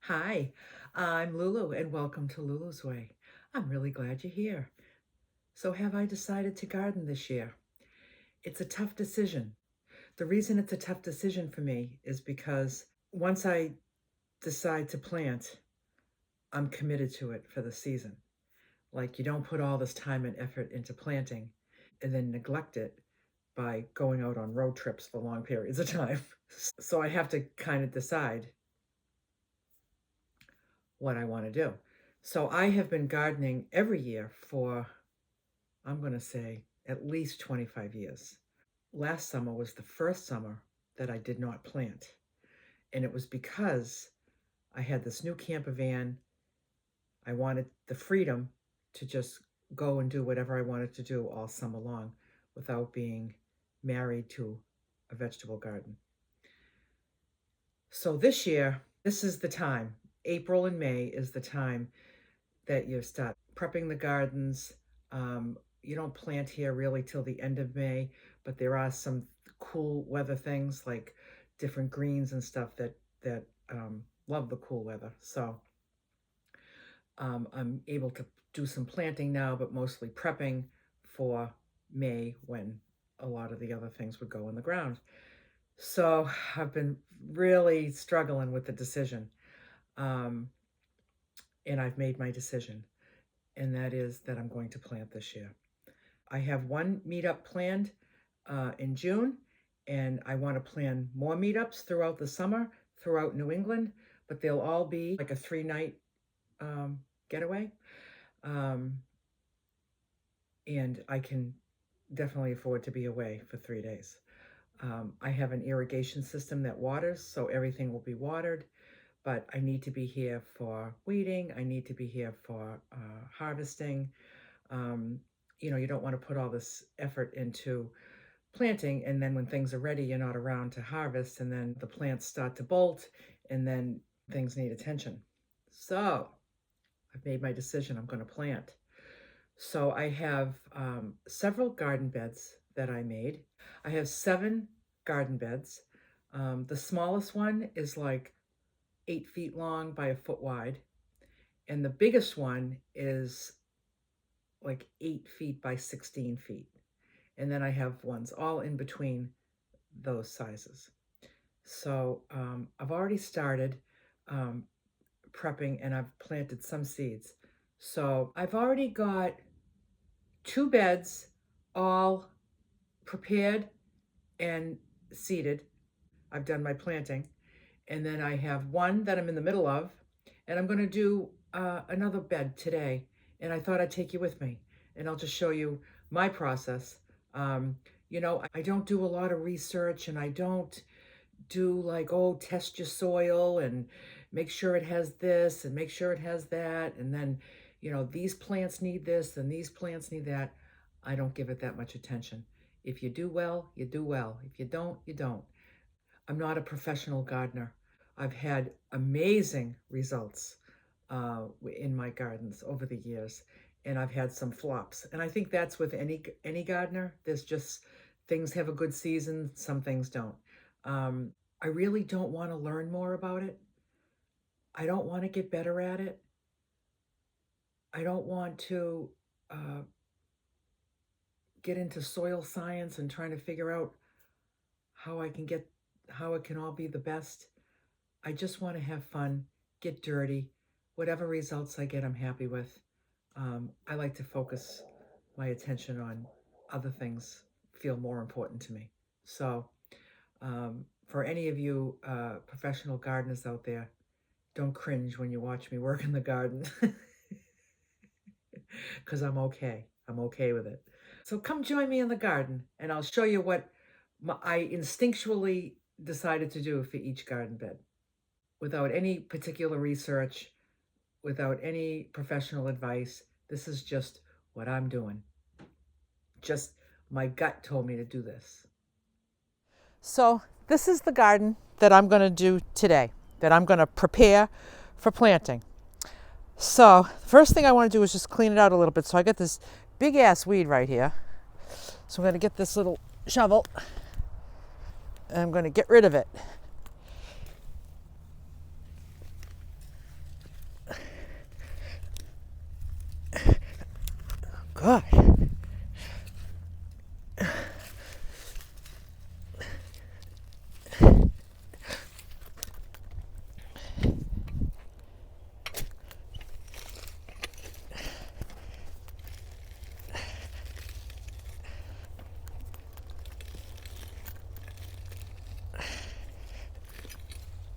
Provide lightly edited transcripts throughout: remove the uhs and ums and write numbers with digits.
Hi, I'm Lulu and welcome to Lulu's Way. I'm really glad you're here. So, have I decided to garden this year? It's a tough decision. The reason it's a tough decision for me is because once I decide to plant, I'm committed to it for the season. Like, you don't put all this time and effort into planting and then neglect it by going out on road trips for long periods of time. So, I have to kind of decide what I want to do. So I have been gardening every year for, I'm going to say, at least 25 years. Last summer was the first summer that I did not plant. And it was because I had this new camper van. I wanted the freedom to just go and do whatever I wanted to do all summer long without being married to a vegetable garden. So this year, this is the time. April and May is the time that you start prepping the gardens. You don't plant here really till the end of May, but there are some cool weather things like different greens and stuff that love the cool weather. So I'm able to do some planting now, but mostly prepping for May when a lot of the other things would go in the ground. So I've been really struggling with the decision. And I've made my decision, and that is that I'm going to plant this year. I have one meetup planned in June, and I want to plan more meetups throughout the summer, throughout New England, but they'll all be like a 3-night getaway. And I can definitely afford to be away for 3 days. I have an irrigation system that waters, so everything will be watered. But I need to be here for weeding. I need to be here for harvesting. You don't want to put all this effort into planting, and then when things are ready, you're not around to harvest, and then the plants start to bolt, and then things need attention. So I've made my decision. I'm going to plant. So I have several garden beds that I made. I have 7 garden beds. The smallest one is like 8 feet long by a foot wide. And the biggest one is like 8 feet by 16 feet. And then I have ones all in between those sizes. So I've already started prepping, and I've planted some seeds. So I've already got 2 beds all prepared and seeded. I've done my planting. And then I have one that I'm in the middle of, and I'm going to do another bed today. And I thought I'd take you with me, and I'll just show you my process. I don't do a lot of research, and I don't do like, oh, test your soil and make sure it has this and make sure it has that. And then, these plants need this and these plants need that. I don't give it that much attention. If you do well, you do well. If you don't, you don't. I'm not a professional gardener. I've had amazing results in my gardens over the years, and I've had some flops. And I think that's with any gardener. There's just things have a good season, some things don't. I really don't want to learn more about it. I don't want to get better at it. I don't want to get into soil science and trying to figure out how it can all be the best. I just want to have fun, get dirty. Whatever results I get, I'm happy with. I like to focus my attention on other things, feel more important to me. So for any of you professional gardeners out there, don't cringe when you watch me work in the garden, because I'm okay. I'm okay with it. So come join me in the garden, and I'll show you what I instinctually decided to do for each garden bed, without any particular research, without any professional advice. This is just what I'm doing. Just my gut told me to do this. So this is the garden that I'm going to do today, that I'm going to prepare for planting. So the first thing I want to do is just clean it out a little bit. So I got this big ass weed right here. So I'm going to get this little shovel, and I'm going to get rid of it.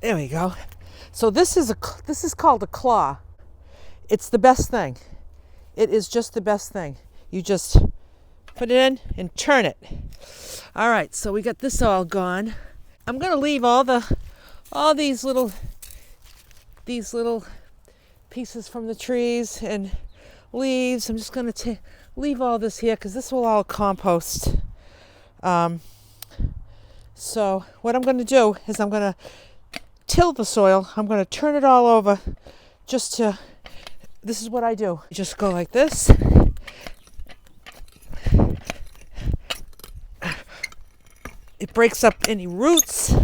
There we go. So this is called a claw. It's the best thing. It is just the best thing. You just put it in and turn it. All right, so we got this all gone. I'm gonna leave all these little pieces from the trees and leaves. I'm just gonna leave all this here because this will all compost. So what I'm gonna do is I'm gonna till the soil. I'm gonna turn it all over this is what I do. You just go like this. It breaks up any roots.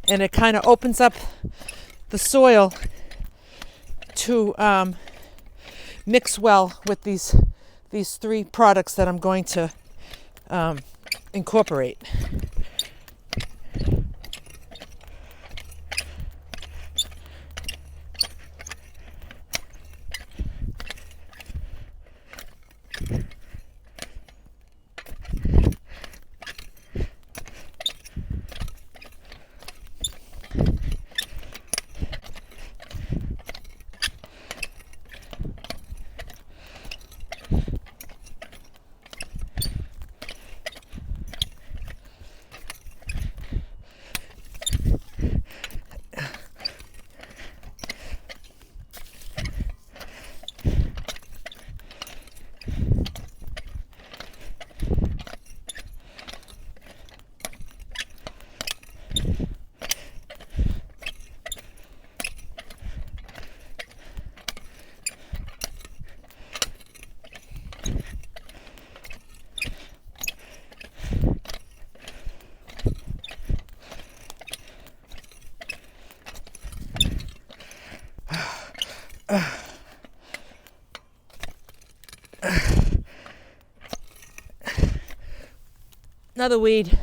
And it kind of opens up the soil to mix well with these three products that I'm going to incorporate. Another weed.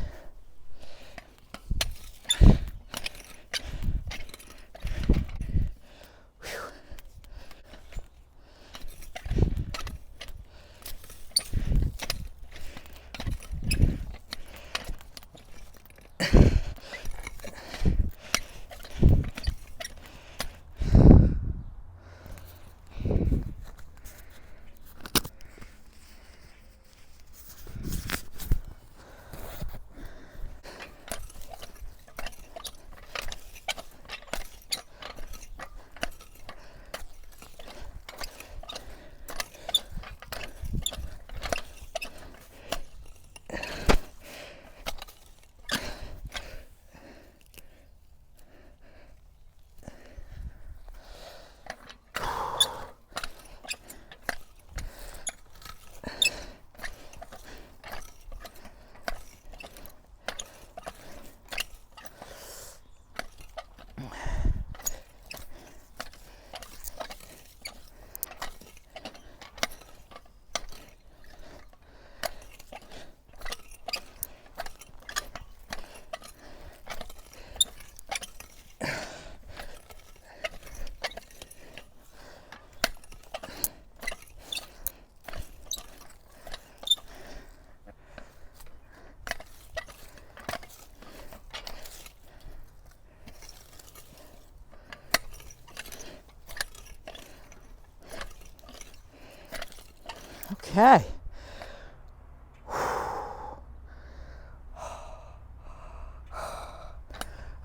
Okay.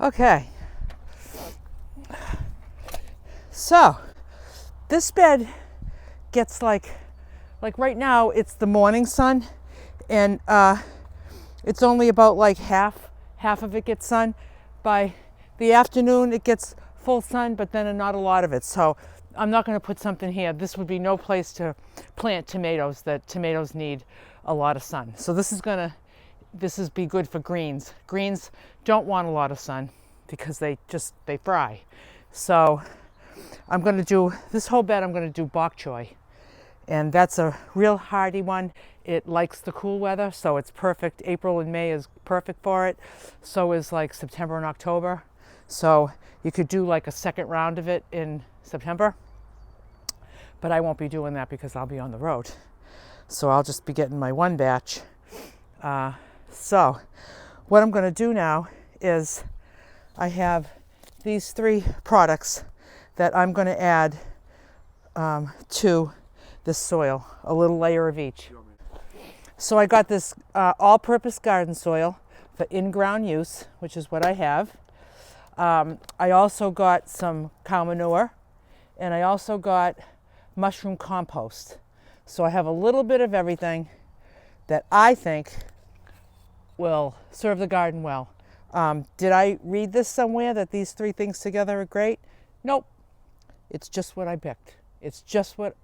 Okay. So, this bed gets like right now it's the morning sun, and it's only about like half of it gets sun. By the afternoon it gets full sun, but then not a lot of it. So I'm not going to put something here. This would be no place to plant tomatoes. That tomatoes need a lot of sun. So this is be good for greens. Greens don't want a lot of sun because they fry. So I'm going to do this whole bed. I'm going to do bok choy, and that's a real hardy one. It likes the cool weather, so it's perfect. April and May is perfect for it. So is like September and October. So you could do like a second round of it in September, but I won't be doing that because I'll be on the road. So I'll just be getting my one batch. So what I'm going to do now is I have these 3 products that I'm going to add to this soil, a little layer of each. So I got this all-purpose garden soil for in-ground use, which is what I have. I also got some cow manure, and I also got mushroom compost. So I have a little bit of everything that I think will serve the garden well. Did I read this somewhere that these 3 things together are great? Nope. It's just what I picked. It's just what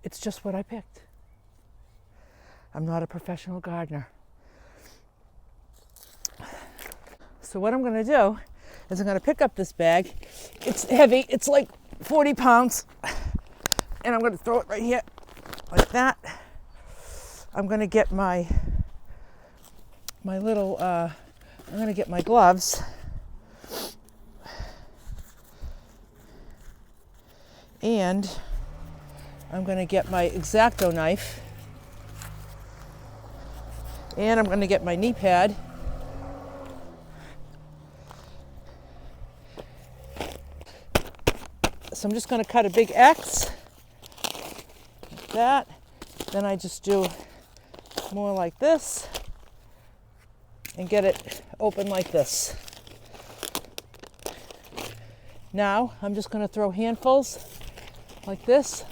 I picked. I'm not a professional gardener. So what I'm going to do is I'm going to pick up this bag. It's heavy. It's like 40 pounds. And I'm going to throw it right here like that. I'm going to get my little, I'm going to get my gloves. And I'm going to get my X-Acto knife. And I'm going to get my knee pad. So I'm just going to cut a big X, like that. Then I just do more like this and get it open like this. Now I'm just going to throw handfuls like this.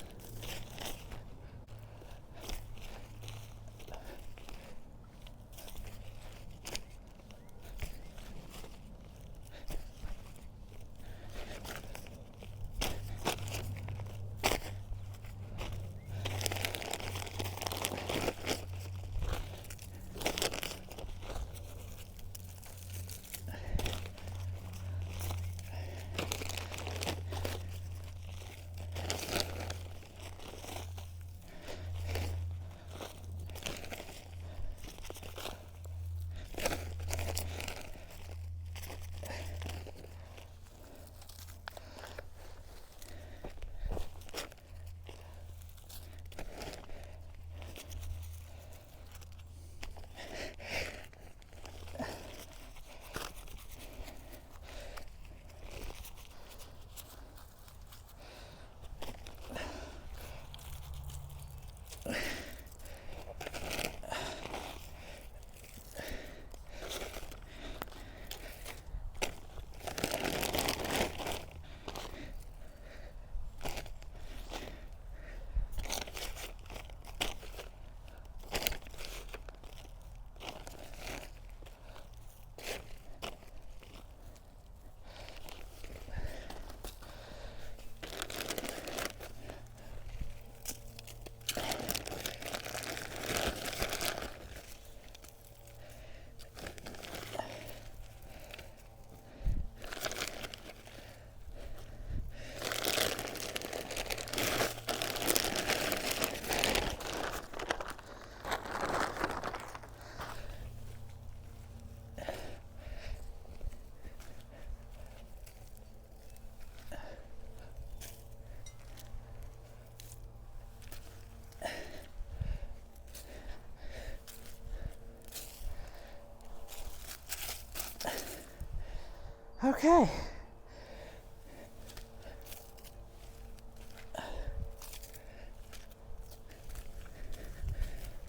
Okay.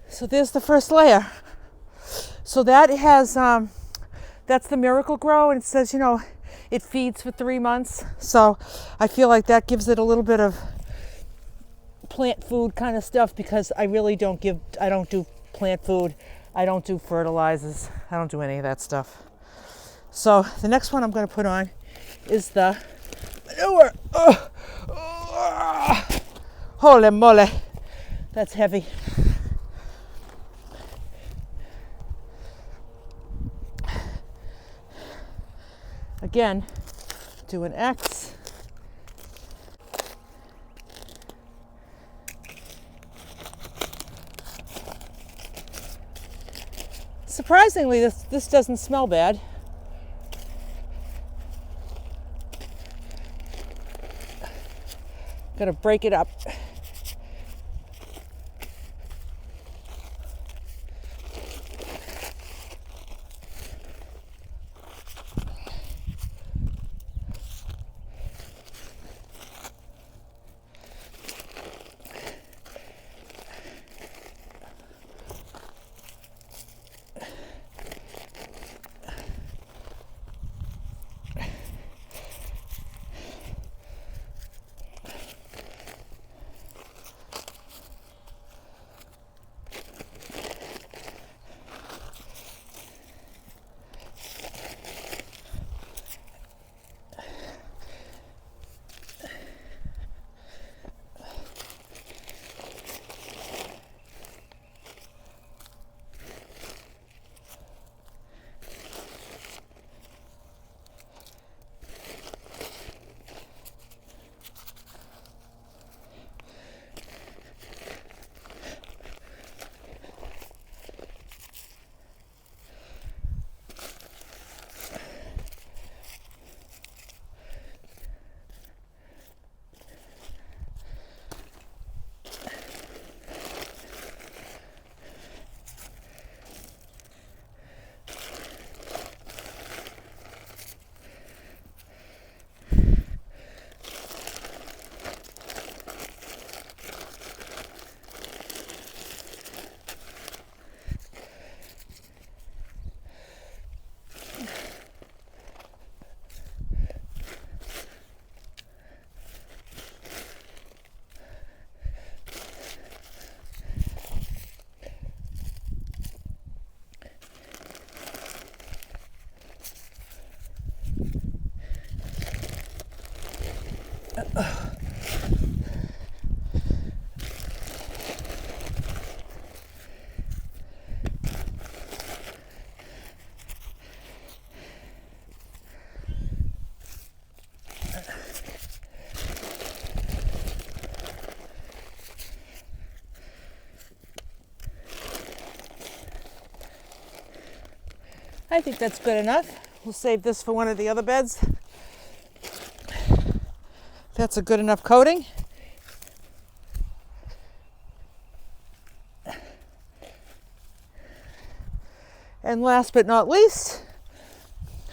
So there's the first layer. So that has, that's the Miracle Grow, and it says, you know, it feeds for 3 months. So I feel like that gives it a little bit of plant food kind of stuff, because I really don't do plant food. I don't do fertilizers. I don't do any of that stuff. So the next one I'm going to put on is the manure. Holy moly, that's heavy. Again, do an X. Surprisingly, this doesn't smell bad. Gotta break it up. I think that's good enough. We'll save this for one of the other beds. That's a good enough coating. And last but not least,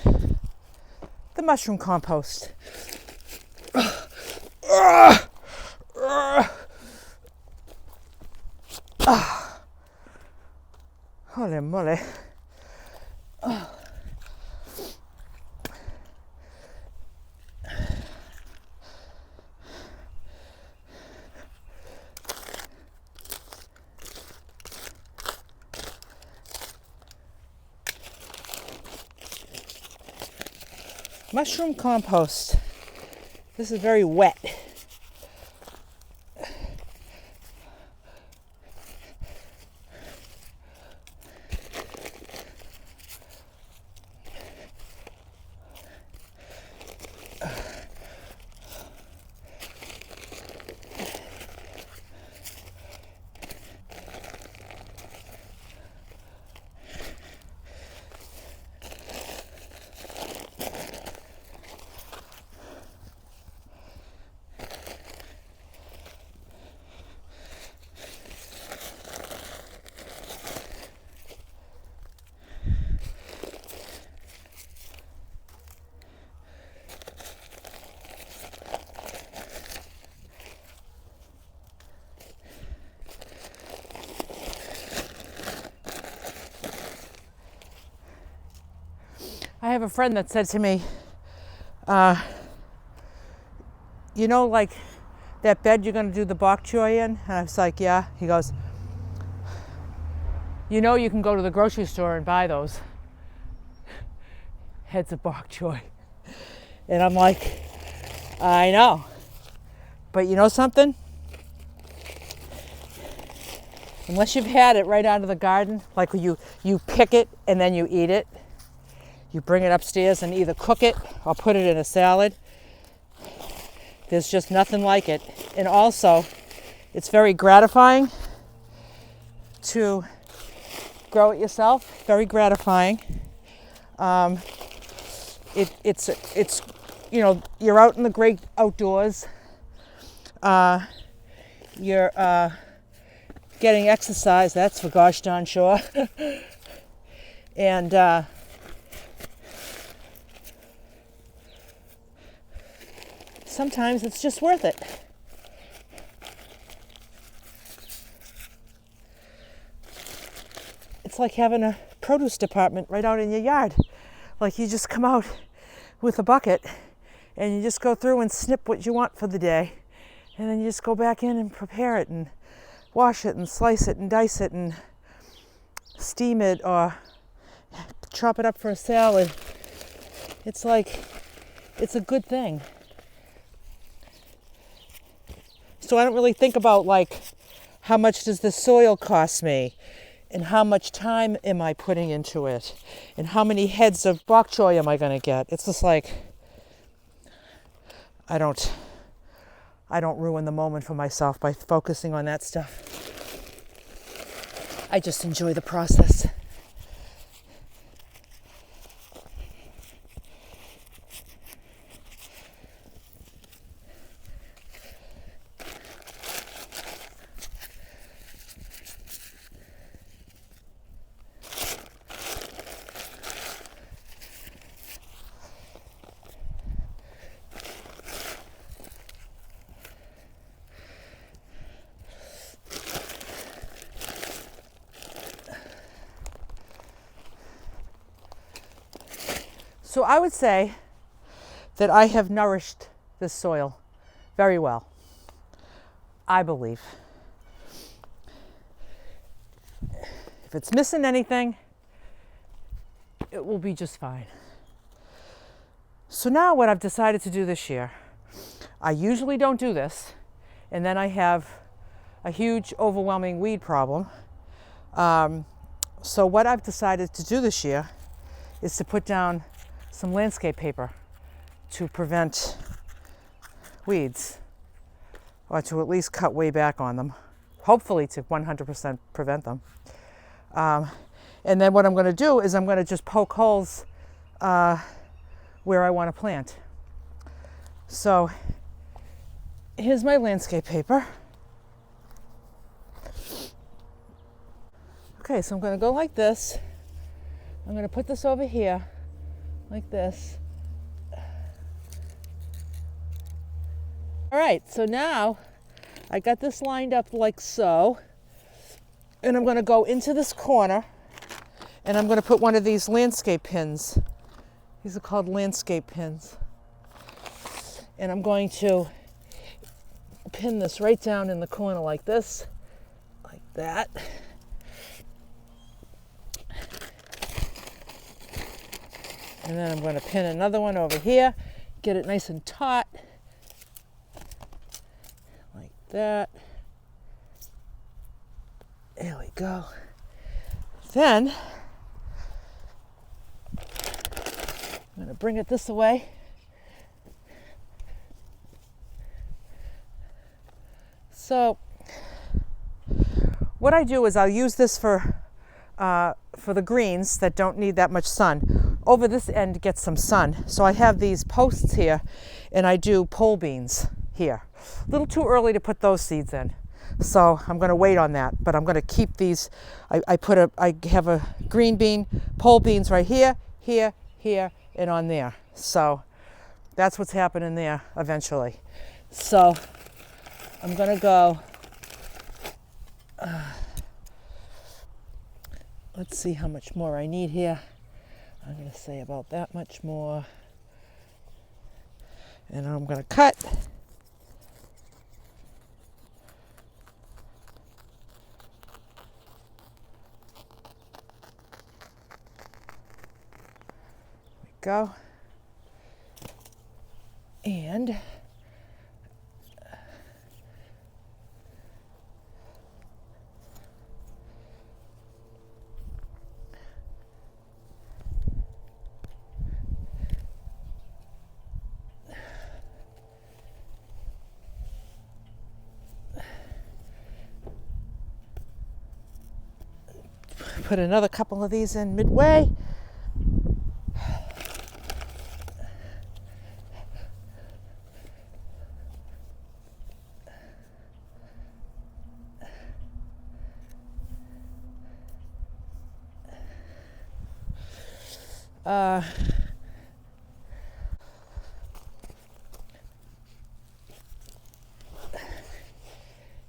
the mushroom compost. Holy moly. Mushroom compost. This is very wet. I have a friend that said to me, you know, like that bed you're going to do the bok choy in? And I was like, yeah. He goes, you know, you can go to the grocery store and buy those heads of bok choy. And I'm like, I know. But you know something? Unless you've had it right out of the garden, like you pick it and then you eat it. You bring it upstairs and either cook it or put it in a salad. There's just nothing like it. And also, it's very gratifying to grow it yourself. Very gratifying. It's you know, you're out in the great outdoors. You're getting exercise. That's for gosh darn sure. And sometimes it's just worth it. It's like having a produce department right out in your yard. Like you just come out with a bucket and you just go through and snip what you want for the day. And then you just go back in and prepare it and wash it and slice it and dice it and steam it or chop it up for a salad. It's like, it's a good thing. So I don't really think about like, how much does the soil cost me? And how much time am I putting into it? And how many heads of bok choy am I going to get? It's just like, I don't ruin the moment for myself by focusing on that stuff. I just enjoy the process. So I would say that I have nourished this soil very well, I believe. If it's missing anything, it will be just fine. So now what I've decided to do this year, I usually don't do this, and then I have a huge overwhelming weed problem. So what I've decided to do this year is to put down some landscape paper to prevent weeds, or to at least cut way back on them, hopefully to 100% prevent them. And And then what I'm going to do is I'm going to just poke holes where I want to plant. So here's my landscape paper. Okay, so I'm going to go like this. I'm going to put this over here like this. All right, so now I got this lined up like so, and I'm going to go into this corner, and I'm going to put one of these landscape pins. These are called landscape pins. And I'm going to pin this right down in the corner like this, like that. And then I'm going to pin another one over here, get it nice and taut, like that. There we go. Then I'm going to bring it this way. So what I do is I'll use this for the greens that don't need that much sun. Over this end gets some sun. So I have these posts here, and I do pole beans here. A little too early to put those seeds in. So I'm going to wait on that, but I'm going to keep these. I have a green bean, pole beans right here, here, here, and on there. So that's what's happening there eventually. So I'm going to go, let's see how much more I need here. I'm going to say about that much more. And I'm going to cut. Go. And put another couple of these in midway.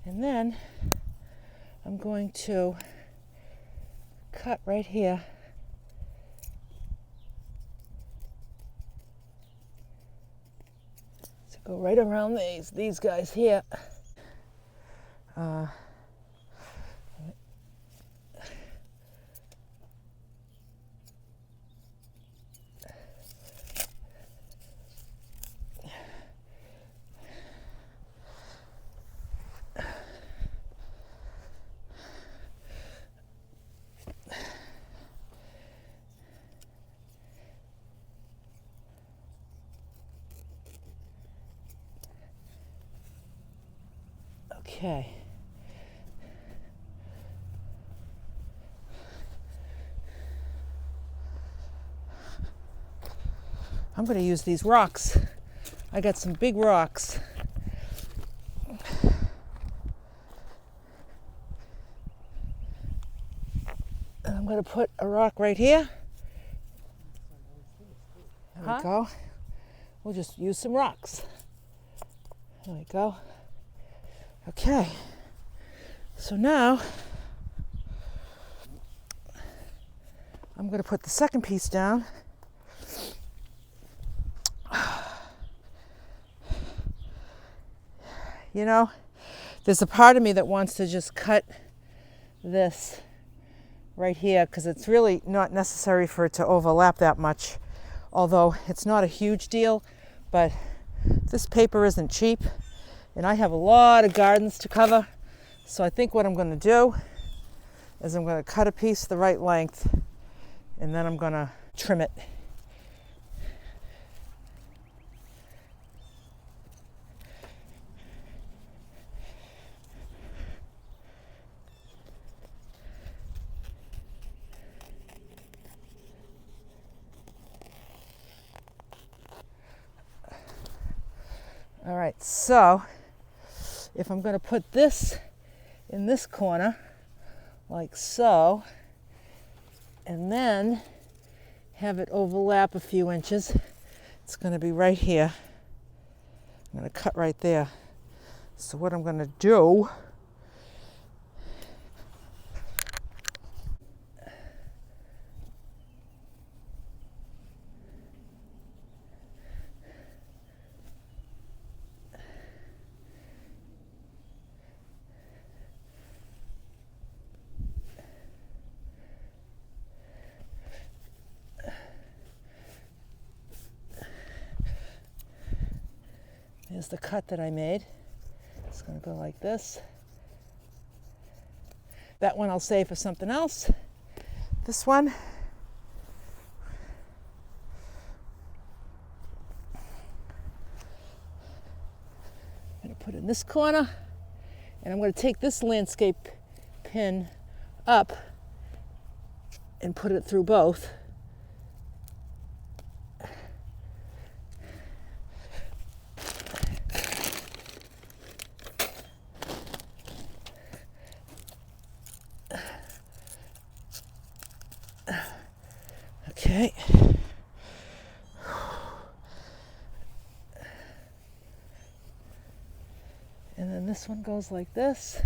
And then I'm going to cut right here. So go right around these guys here. Okay. I'm going to use these rocks. I got some big rocks. And I'm going to put a rock right here. There we go. We'll just use some rocks. There we go. Okay. So now I'm going to put the second piece down. You know, there's a part of me that wants to just cut this right here because it's really not necessary for it to overlap that much, although it's not a huge deal, but this paper isn't cheap and I have a lot of gardens to cover. So I think what I'm going to do is I'm going to cut a piece the right length and then I'm going to trim it. All right, so if I'm going to put this in this corner, like so, and then have it overlap a few inches, it's going to be right here. I'm going to cut right there. So what I'm going to do is the cut that I made. It's going to go like this. That one I'll save for something else. This one, I'm going to put in this corner, and I'm going to take this landscape pin up and put it through both. Okay. And then this one goes like this.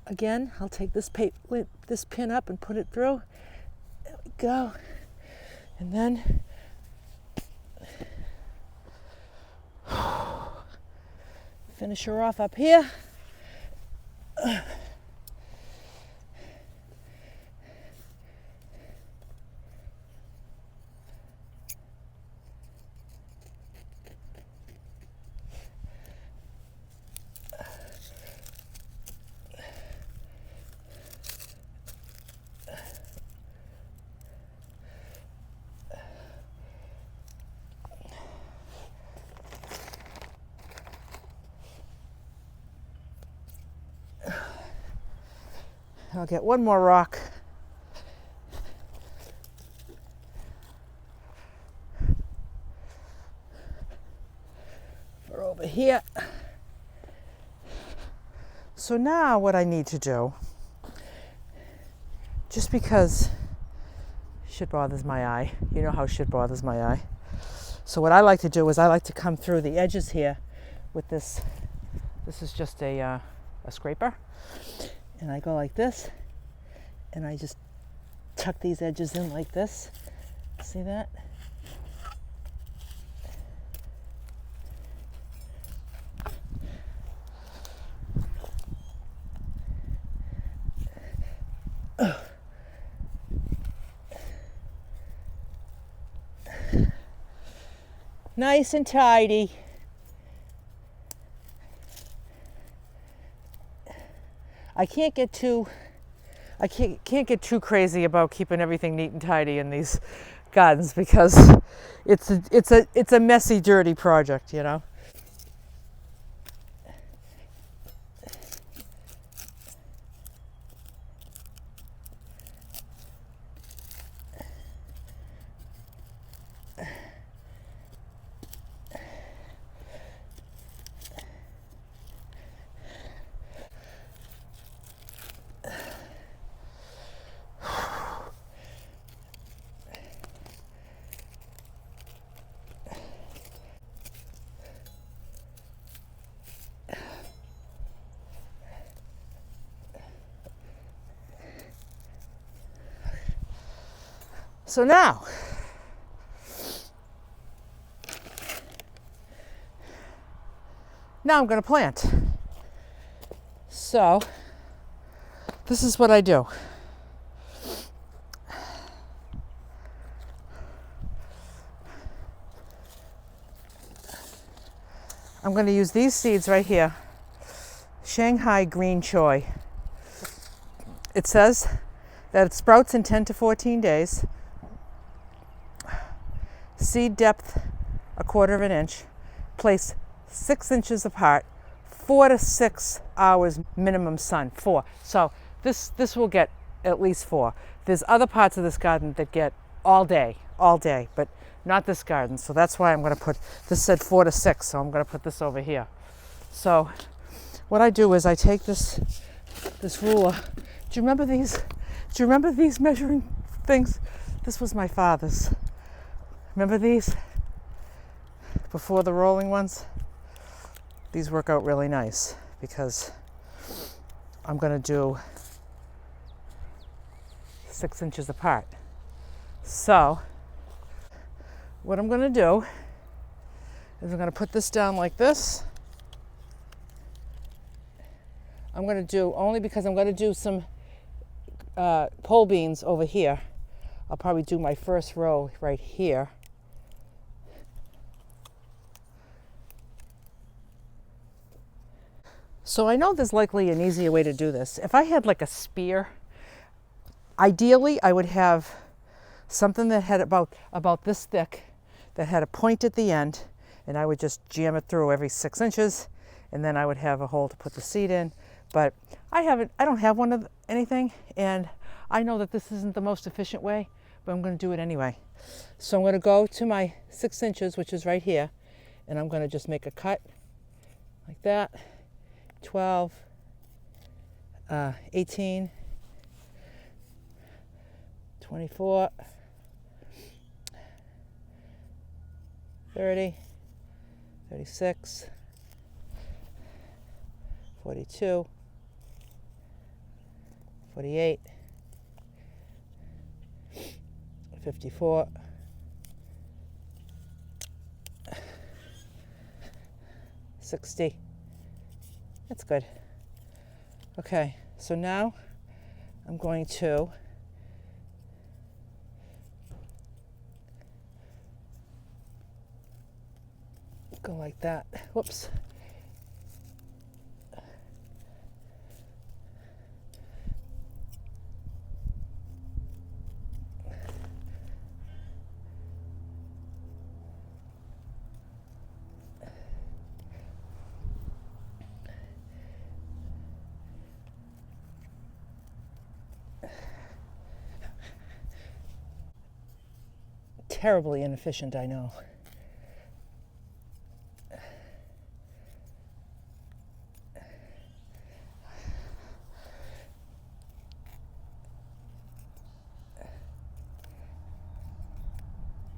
Again, I'll take this pin up and put it through. There we go. And then finish her off up here. I'll get one more rock. For over here. So now what I need to do, just because shit bothers my eye, you know how shit bothers my eye. So what I like to do is I like to come through the edges here with this. This is just a scraper. And I go like this, and I just tuck these edges in like this. See that? Nice and tidy. I can't get too crazy about keeping everything neat and tidy in these gardens because it's a messy, dirty project, you know. So now, I'm going to plant. So this is what I do. I'm going to use these seeds right here, Shanghai green choy. It says that it sprouts in 10 to 14 days. Seed depth 1/4 inch, place 6 inches apart, 4 to 6 hours minimum sun, 4. So this will get at least 4. There's other parts of this garden that get all day, but not this garden. So that's why I'm going to put, this said 4 to 6, so I'm going to put this over here. So what I do is I take this ruler. Do you remember these? Do you remember these measuring things? This was my father's. Remember these? Before the rolling ones? These work out really nice because I'm going to do 6 inches apart. So what I'm going to do is I'm going to put this down like this. I'm going to do, only because I'm going to do some pole beans over here. I'll probably do my first row right here. So I know there's likely an easier way to do this. If I had like a spear, ideally I would have something that had about this thick, that had a point at the end, and I would just jam it through every 6 inches, and then I would have a hole to put the seed in. But I don't have one of anything, and I know that this isn't the most efficient way, but I'm going to do it anyway. So I'm going to go to my 6 inches, which is right here, and I'm going to just make a cut like that. 12, 18, 24, 30, 36, 42, 48, 54, 60. That's good. Okay, so now I'm going to go like that. Whoops. Terribly inefficient, I know.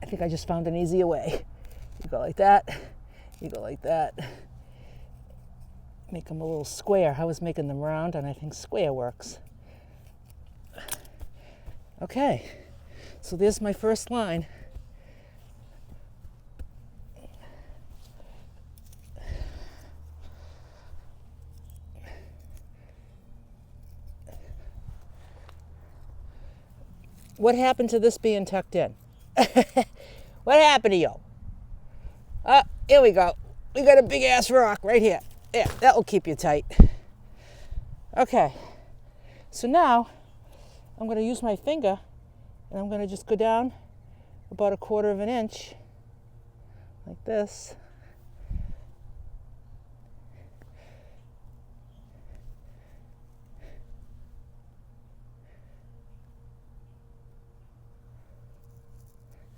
I think I just found an easier way. You go like that, you go like that. Make them a little square. I was making them round, and I think square works. Okay, so there's my first line. What happened to this being tucked in? What happened to you? Here we go. We got a big ass rock right here. Yeah, that will keep you tight. Okay, so now I'm going to use my finger, and I'm going to just go down about 1/4 of an inch, like this.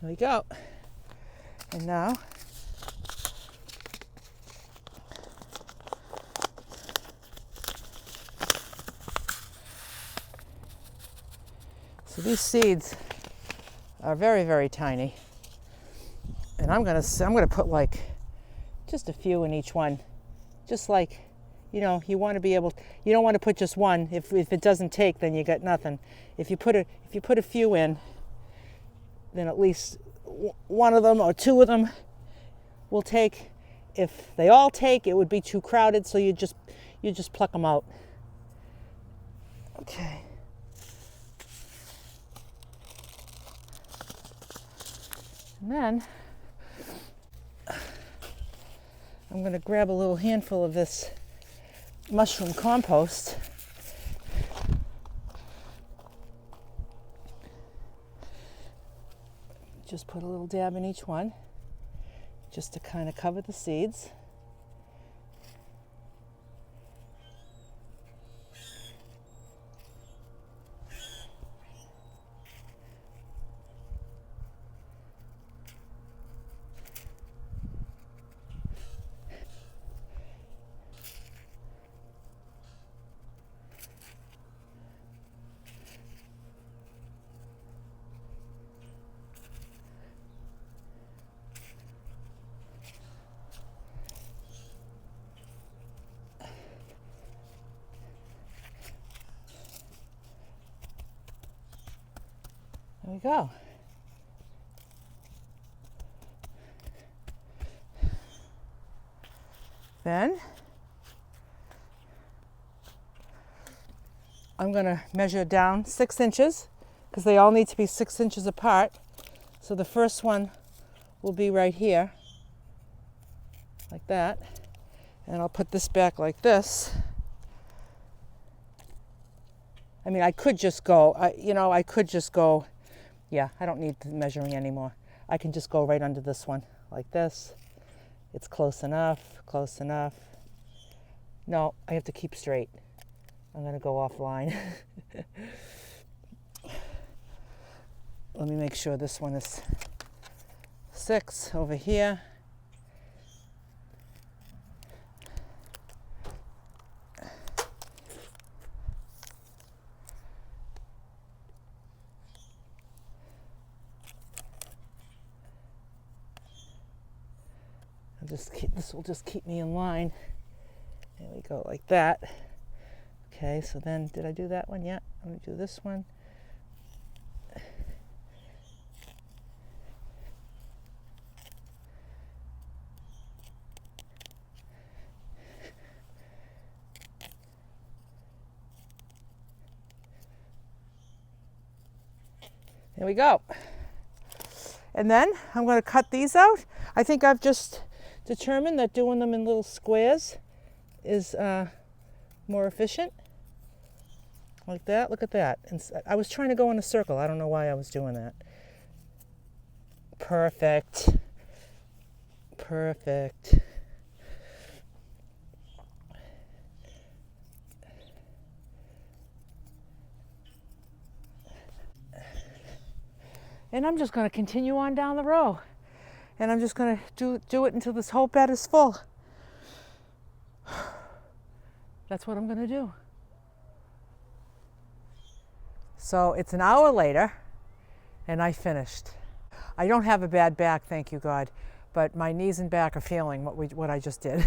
There we go. And now so these seeds are very, very tiny, and I'm gonna put like just a few in each one, just like, you know, you want to be able, you don't want to put just one. If it doesn't take, then you got nothing. If you put a few in, then at least one of them or two of them will take. If they all take, it would be too crowded, so you just pluck them out. Okay. And then I'm going to grab a little handful of this mushroom compost. Just put a little dab in each one, just to kind of cover the seeds. we go. Then I'm going to measure down 6 inches because they all need to be 6 inches apart. So the first one will be right here, like that. And I'll put this back like this. I mean, I could just go, I could just go, yeah, I don't need the measuring anymore. I can just go right under this one, like this. It's close enough, close enough. No, I have to keep straight. I'm gonna go offline. Let me make sure this one is 6 over here. This will just keep me in line. There we go, like that. Okay, so then, did I do that one? Yeah, I'm gonna do this one. There we go. And then I'm going to cut these out. I think I've just determined that doing them in little squares is more efficient. Like that, look at that. And I was trying to go in a circle. I don't know why I was doing that. Perfect. Perfect. And I'm just going to continue on down the row. And I'm just going to do it until this whole bed is full. That's what I'm going to do. So it's an hour later, and I finished. I don't have a bad back, thank you God, but my knees and back are feeling what I just did.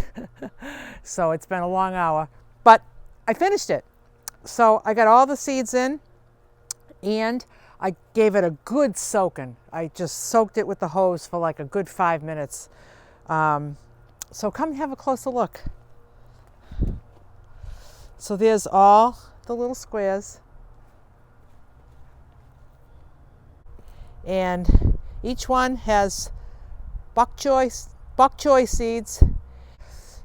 So it's been a long hour, but I finished it. So I got all the seeds in, and I gave it a good soaking. I just soaked it with the hose for like a good 5 minutes. So come have a closer look. So there's all the little squares. And each one has bok choy seeds.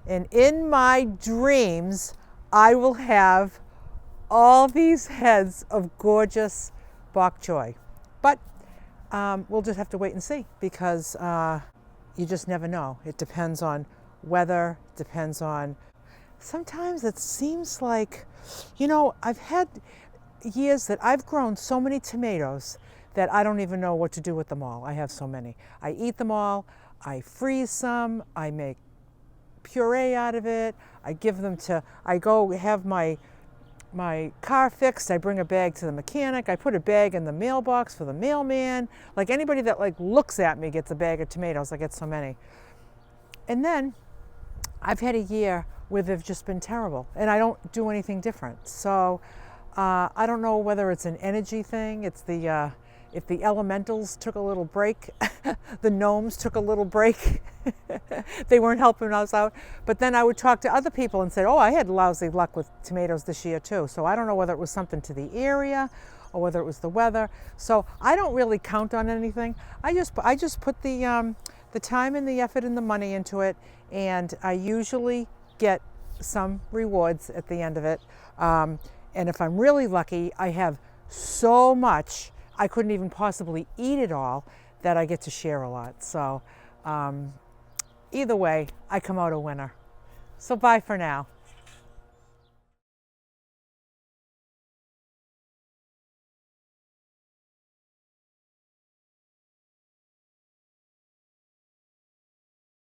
And in my dreams, I will have all these heads of gorgeous bok choy. But we'll just have to wait and see, because you just never know. It depends on weather, depends on, sometimes it seems like, I've had years that I've grown so many tomatoes that I don't even know what to do with them all. I have so many. I eat them all, I freeze some, I make puree out of it, I go have my car fixed, I bring a bag to the mechanic, I put a bag in the mailbox for the mailman. Like anybody that looks at me gets a bag of tomatoes. I get so many. And then I've had a year where they've just been terrible and I don't do anything different. So I don't know whether it's an energy thing. It's if the elementals took a little break, the gnomes took a little break. They weren't helping us out. But then I would talk to other people and say, oh, I had lousy luck with tomatoes this year too. So I don't know whether it was something to the area or whether it was the weather. So I don't really count on anything. I just put the time and the effort and the money into it, and I usually get some rewards at the end of it. And if I'm really lucky, I have so much I couldn't even possibly eat it all, that I get to share a lot. So either way, I come out a winner. So bye for now.